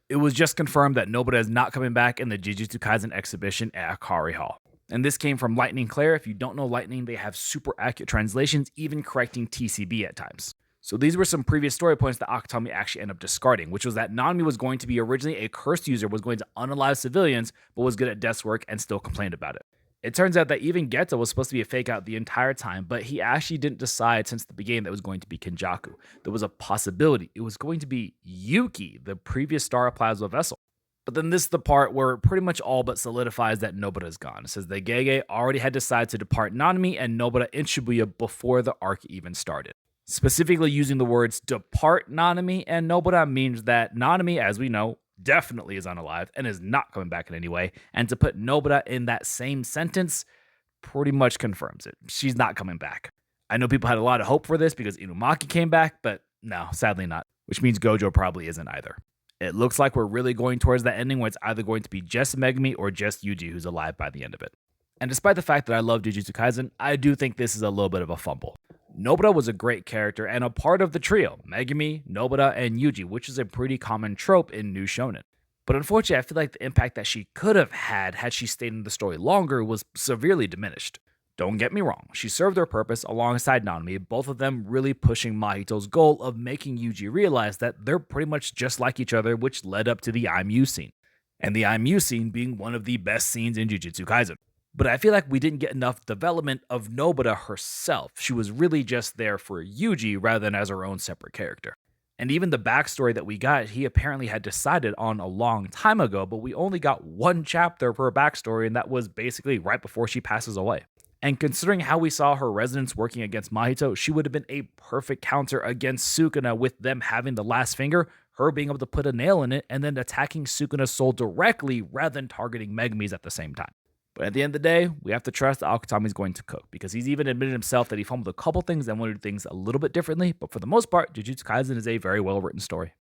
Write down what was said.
It was just confirmed that Nobara is not coming back in the Jujutsu Kaisen exhibition at Akari Hall. And this came from Lightning Claire. If you don't know Lightning, they have super accurate translations, even correcting TCB at times. So these were some previous story points that Akutami actually ended up discarding, which was that Nanami was going to be originally a cursed user, was going to unalive civilians, but was good at desk work and still complained about it. It turns out that even Geta was supposed to be a fake out the entire time, but he actually didn't decide since the beginning that it was going to be Kenjaku. There was a possibility. It was going to be Yuki, the previous Star Plasma vessel. But then this is the part where it pretty much all but solidifies that Nobara is gone. It says that Gege already had decided to depart Nanami and Nobara in Shibuya before the arc even started. Specifically using the words depart Nanami and Nobara means that Nanami, as we know, definitely is unalive and is not coming back in any way. And to put Nobara in that same sentence pretty much confirms it. She's not coming back. I know people had a lot of hope for this because Inumaki came back, but no, sadly not. Which means Gojo probably isn't either. It looks like we're really going towards that ending where it's either going to be just Megumi or just Yuji who's alive by the end of it. And despite the fact that I love Jujutsu Kaisen, I do think this is a little bit of a fumble. Nobara was a great character and a part of the trio, Megumi, Nobara, and Yuji, which is a pretty common trope in new shonen. But unfortunately, I feel like the impact that she could have had she stayed in the story longer was severely diminished. Don't get me wrong, she served her purpose alongside Nanami, both of them really pushing Mahito's goal of making Yuji realize that they're pretty much just like each other, which led up to the I'm You scene. And the I'm You scene being one of the best scenes in Jujutsu Kaisen. But I feel like we didn't get enough development of Nobara herself. She was really just there for Yuji rather than as her own separate character. And even the backstory that we got, he apparently had decided on a long time ago, but we only got one chapter of her backstory, and that was basically right before she passes away. And considering how we saw her resonance working against Mahito, she would have been a perfect counter against Sukuna with them having the last finger, her being able to put a nail in it, and then attacking Sukuna's soul directly rather than targeting Megumi's at the same time. But at the end of the day, we have to trust that Akutami's going to cook, because he's even admitted himself that he fumbled a couple things and wanted to do things a little bit differently, but for the most part, Jujutsu Kaisen is a very well-written story.